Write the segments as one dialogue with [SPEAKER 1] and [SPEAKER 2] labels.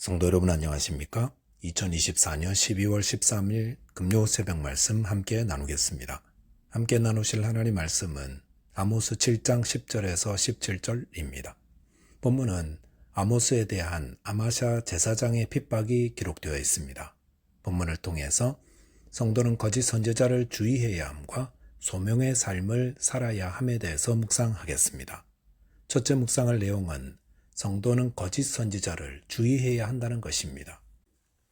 [SPEAKER 1] 성도 여러분 안녕하십니까? 2024년 12월 13일 금요 새벽 말씀 함께 나누겠습니다. 함께 나누실 하나님 말씀은 아모스 7장 10절에서 17절입니다. 본문은 아모스에 대한 아마샤 제사장의 핍박이 기록되어 있습니다. 본문을 통해서 성도는 거짓 선지자를 주의해야 함과 소명의 삶을 살아야 함에 대해서 묵상하겠습니다. 첫째 묵상할 내용은 성도는 거짓 선지자를 주의해야 한다는 것입니다.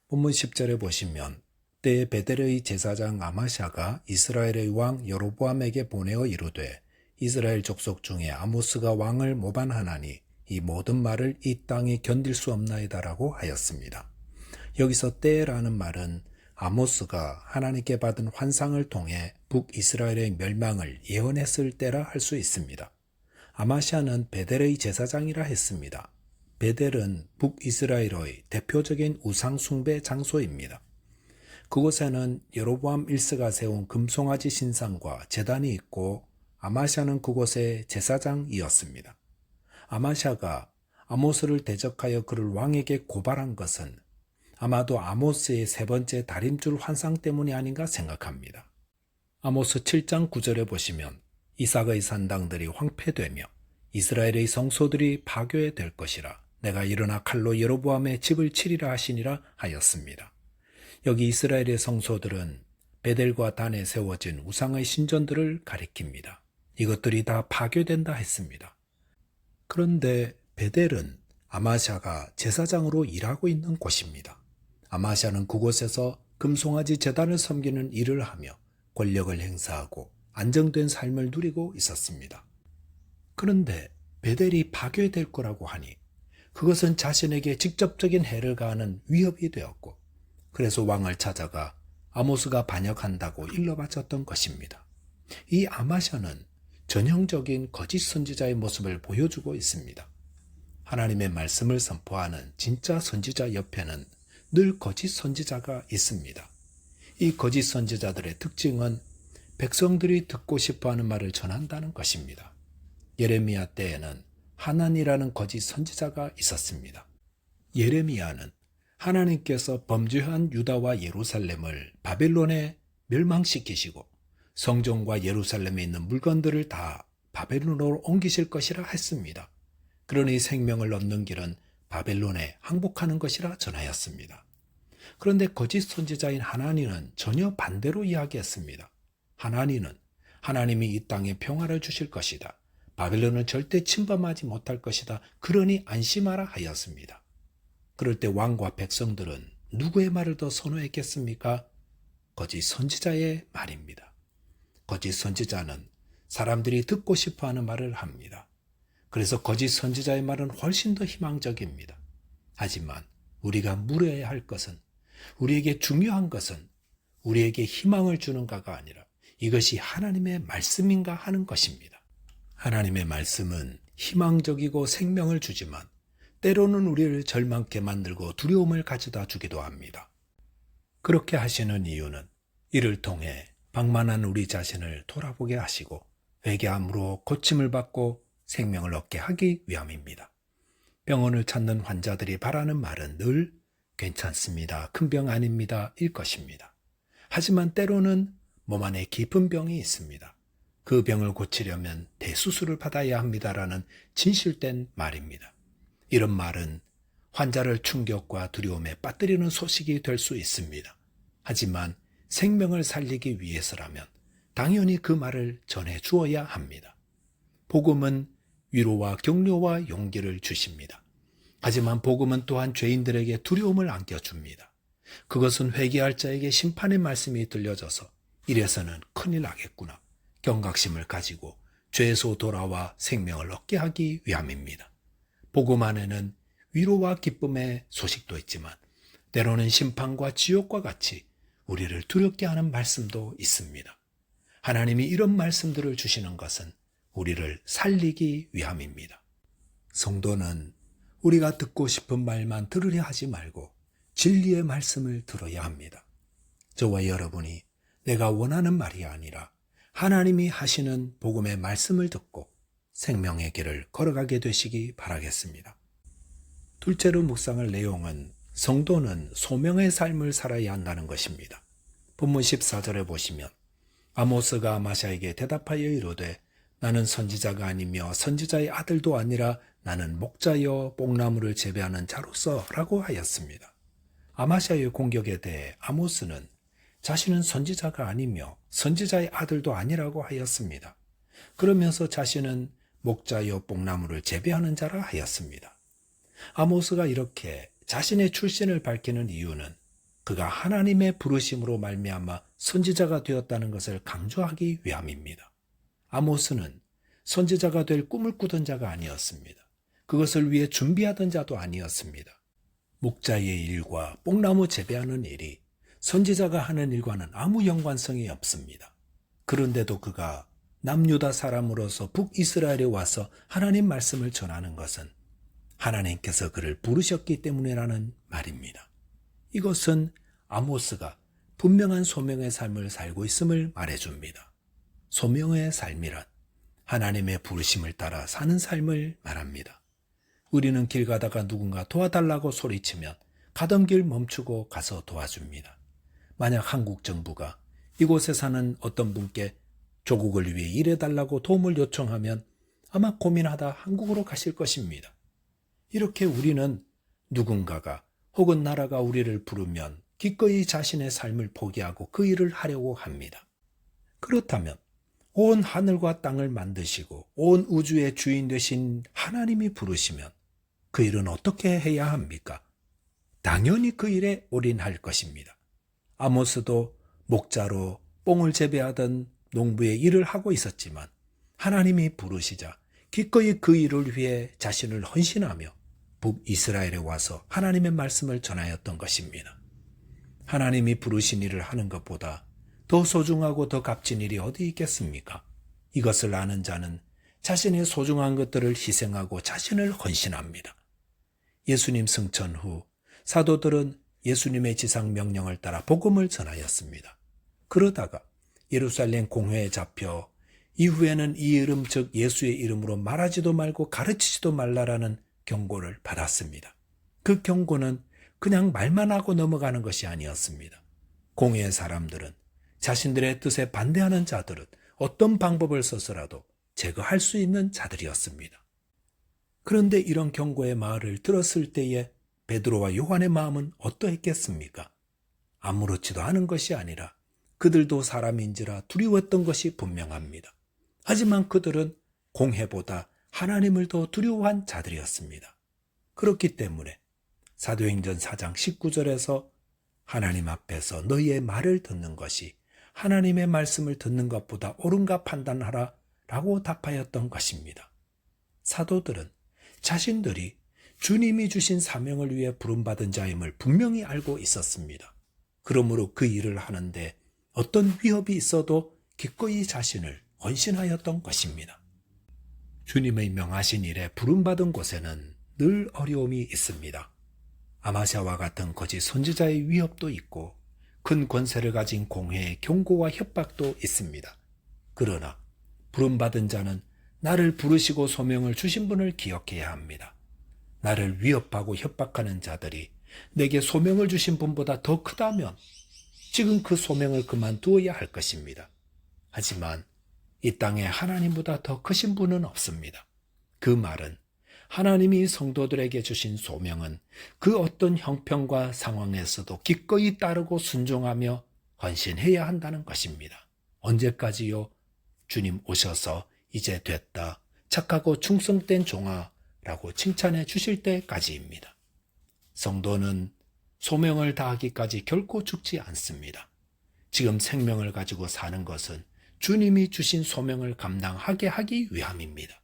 [SPEAKER 1] 본문 10절에 보시면 때에 베델의 제사장 아마샤가 이스라엘의 왕 여로보암에게 보내어 이르되 이스라엘 족속 중에 아모스가 왕을 모반하나니 이 모든 말을 이 땅이 견딜 수 없나이다라고 하였습니다. 여기서 때라는 말은 아모스가 하나님께 받은 환상을 통해 북이스라엘의 멸망을 예언했을 때라 할 수 있습니다. 아마샤는 베델의 제사장이라 했습니다. 베델은 북이스라엘의 대표적인 우상숭배 장소입니다. 그곳에는 여로보암 1세가 세운 금송아지 신상과 제단이 있고 아마샤는 그곳의 제사장이었습니다. 아마샤가 아모스를 대적하여 그를 왕에게 고발한 것은 아마도 아모스의 세 번째 다림줄 환상 때문이 아닌가 생각합니다. 아모스 7장 9절에 보시면 이삭의 산당들이 황폐되며 이스라엘의 성소들이 파괴될 것이라 내가 일어나 칼로 여로보암의 집을 치리라 하시니라 하였습니다. 여기 이스라엘의 성소들은 베델과 단에 세워진 우상의 신전들을 가리킵니다. 이것들이 다 파괴된다 했습니다. 그런데 베델은 아마샤가 제사장으로 일하고 있는 곳입니다. 아마샤는 그곳에서 금송아지 제단을 섬기는 일을 하며 권력을 행사하고 안정된 삶을 누리고 있었습니다. 그런데 베델이 파괴될 거라고 하니 그것은 자신에게 직접적인 해를 가하는 위협이 되었고 그래서 왕을 찾아가 아모스가 반역한다고 일러바쳤던 것입니다. 이 아마샤는 전형적인 거짓 선지자의 모습을 보여주고 있습니다. 하나님의 말씀을 선포하는 진짜 선지자 옆에는 늘 거짓 선지자가 있습니다. 이 거짓 선지자들의 특징은 백성들이 듣고 싶어하는 말을 전한다는 것입니다. 예레미야 때에는 하난이라는 거짓 선지자가 있었습니다. 예레미야는 하나님께서 범죄한 유다와 예루살렘을 바벨론에 멸망시키시고 성전과 예루살렘에 있는 물건들을 다 바벨론으로 옮기실 것이라 했습니다. 그러니 생명을 얻는 길은 바벨론에 항복하는 것이라 전하였습니다. 그런데 거짓 선지자인 하나니는 전혀 반대로 이야기했습니다. 하나니는 하나님이 이 땅에 평화를 주실 것이다. 바벨론을 절대 침범하지 못할 것이다. 그러니 안심하라 하였습니다. 그럴 때 왕과 백성들은 누구의 말을 더 선호했겠습니까? 거짓 선지자의 말입니다. 거짓 선지자는 사람들이 듣고 싶어하는 말을 합니다. 그래서 거짓 선지자의 말은 훨씬 더 희망적입니다. 하지만 우리가 물어야 할 것은, 우리에게 중요한 것은 우리에게 희망을 주는가가 아니라 이것이 하나님의 말씀인가 하는 것입니다. 하나님의 말씀은 희망적이고 생명을 주지만 때로는 우리를 절망케 만들고 두려움을 가져다 주기도 합니다. 그렇게 하시는 이유는 이를 통해 방만한 우리 자신을 돌아보게 하시고 회개함으로 고침을 받고 생명을 얻게 하기 위함입니다. 병원을 찾는 환자들이 바라는 말은 늘 괜찮습니다. 큰 병 아닙니다. 일 것입니다. 하지만 때로는 몸 안에 깊은 병이 있습니다. 그 병을 고치려면 대수술을 받아야 합니다라는 진실된 말입니다. 이런 말은 환자를 충격과 두려움에 빠뜨리는 소식이 될 수 있습니다. 하지만 생명을 살리기 위해서라면 당연히 그 말을 전해 주어야 합니다. 복음은 위로와 격려와 용기를 주십니다. 하지만 복음은 또한 죄인들에게 두려움을 안겨줍니다. 그것은 회개할 자에게 심판의 말씀이 들려져서 이래서는 큰일 나겠구나 경각심을 가지고 죄에서 돌아와 생명을 얻게 하기 위함입니다. 복음 안에는 위로와 기쁨의 소식도 있지만 때로는 심판과 지옥과 같이 우리를 두렵게 하는 말씀도 있습니다. 하나님이 이런 말씀들을 주시는 것은 우리를 살리기 위함입니다. 성도는 우리가 듣고 싶은 말만 들으려 하지 말고 진리의 말씀을 들어야 합니다. 저와 여러분이 내가 원하는 말이 아니라 하나님이 하시는 복음의 말씀을 듣고 생명의 길을 걸어가게 되시기 바라겠습니다. 둘째로 묵상할 내용은 성도는 소명의 삶을 살아야 한다는 것입니다. 본문 14절에 보시면 아모스가 아마샤에게 대답하여 이르되 나는 선지자가 아니며 선지자의 아들도 아니라 나는 목자여 뽕나무를 재배하는 자로서 라고 하였습니다. 아마샤의 공격에 대해 아모스는 자신은 선지자가 아니며 선지자의 아들도 아니라고 하였습니다. 그러면서 자신은 목자여 뽕나무를 재배하는 자라 하였습니다. 아모스가 이렇게 자신의 출신을 밝히는 이유는 그가 하나님의 부르심으로 말미암아 선지자가 되었다는 것을 강조하기 위함입니다. 아모스는 선지자가 될 꿈을 꾸던 자가 아니었습니다. 그것을 위해 준비하던 자도 아니었습니다. 목자의 일과 뽕나무 재배하는 일이 선지자가 하는 일과는 아무 연관성이 없습니다. 그런데도 그가 남유다 사람으로서 북이스라엘에 와서 하나님 말씀을 전하는 것은 하나님께서 그를 부르셨기 때문이라는 말입니다. 이것은 아모스가 분명한 소명의 삶을 살고 있음을 말해줍니다. 소명의 삶이란 하나님의 부르심을 따라 사는 삶을 말합니다. 우리는 길 가다가 누군가 도와달라고 소리치면 가던 길 멈추고 가서 도와줍니다. 만약 한국 정부가 이곳에 사는 어떤 분께 조국을 위해 일해달라고 도움을 요청하면 아마 고민하다 한국으로 가실 것입니다. 이렇게 우리는 누군가가 혹은 나라가 우리를 부르면 기꺼이 자신의 삶을 포기하고 그 일을 하려고 합니다. 그렇다면 온 하늘과 땅을 만드시고 온 우주의 주인 되신 하나님이 부르시면 그 일은 어떻게 해야 합니까? 당연히 그 일에 올인할 것입니다. 아모스도 목자로 뽕을 재배하던 농부의 일을 하고 있었지만 하나님이 부르시자 기꺼이 그 일을 위해 자신을 헌신하며 북이스라엘에 와서 하나님의 말씀을 전하였던 것입니다. 하나님이 부르신 일을 하는 것보다 더 소중하고 더 값진 일이 어디 있겠습니까? 이것을 아는 자는 자신의 소중한 것들을 희생하고 자신을 헌신합니다. 예수님 승천 후 사도들은 예수님의 지상 명령을 따라 복음을 전하였습니다. 그러다가 예루살렘 공회에 잡혀 이후에는 이 이름 즉 예수의 이름으로 말하지도 말고 가르치지도 말라라는 경고를 받았습니다. 그 경고는 그냥 말만 하고 넘어가는 것이 아니었습니다. 공회의 사람들은 자신들의 뜻에 반대하는 자들은 어떤 방법을 써서라도 제거할 수 있는 자들이었습니다. 그런데 이런 경고의 말을 들었을 때에 베드로와 요한의 마음은 어떠했겠습니까? 아무렇지도 않은 것이 아니라 그들도 사람인지라 두려웠던 것이 분명합니다. 하지만 그들은 공회보다 하나님을 더 두려워한 자들이었습니다. 그렇기 때문에 사도행전 4장 19절에서 하나님 앞에서 너희의 말을 듣는 것이 하나님의 말씀을 듣는 것보다 옳은가 판단하라 라고 답하였던 것입니다. 사도들은 자신들이 주님이 주신 사명을 위해 부름받은 자임을 분명히 알고 있었습니다. 그러므로 그 일을 하는데 어떤 위협이 있어도 기꺼이 자신을 헌신하였던 것입니다. 주님의 명하신 일에 부름받은 곳에는 늘 어려움이 있습니다. 아마샤와 같은 거짓 선지자의 위협도 있고 큰 권세를 가진 공회의 경고와 협박도 있습니다. 그러나 부름받은 자는 나를 부르시고 소명을 주신 분을 기억해야 합니다. 나를 위협하고 협박하는 자들이 내게 소명을 주신 분보다 더 크다면 지금 그 소명을 그만두어야 할 것입니다. 하지만 이 땅에 하나님보다 더 크신 분은 없습니다. 그 말은 하나님이 성도들에게 주신 소명은 그 어떤 형편과 상황에서도 기꺼이 따르고 순종하며 헌신해야 한다는 것입니다. 언제까지요? 주님 오셔서 이제 됐다, 착하고 충성된 종아 라고 칭찬해 주실 때까지입니다. 성도는 소명을 다하기까지 결코 죽지 않습니다. 지금 생명을 가지고 사는 것은 주님이 주신 소명을 감당하게 하기 위함입니다.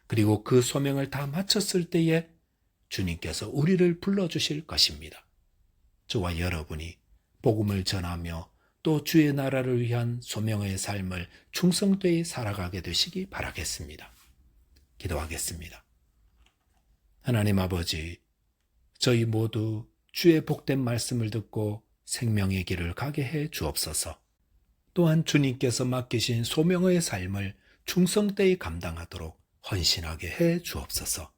[SPEAKER 1] 그리고 그 소명을 다 마쳤을 때에 주님께서 우리를 불러주실 것입니다. 저와 여러분이 복음을 전하며 또 주의 나라를 위한 소명의 삶을 충성되이 살아가게 되시기 바라겠습니다. 기도하겠습니다. 하나님 아버지, 저희 모두 주의 복된 말씀을 듣고 생명의 길을 가게 해 주옵소서. 또한 주님께서 맡기신 소명의 삶을 충성되이 감당하도록 헌신하게 해 주옵소서.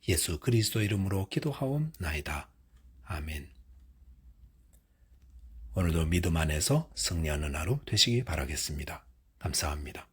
[SPEAKER 1] 예수 그리스도 이름으로 기도하옵나이다. 아멘. 오늘도 믿음 안에서 승리하는 하루 되시기 바라겠습니다. 감사합니다.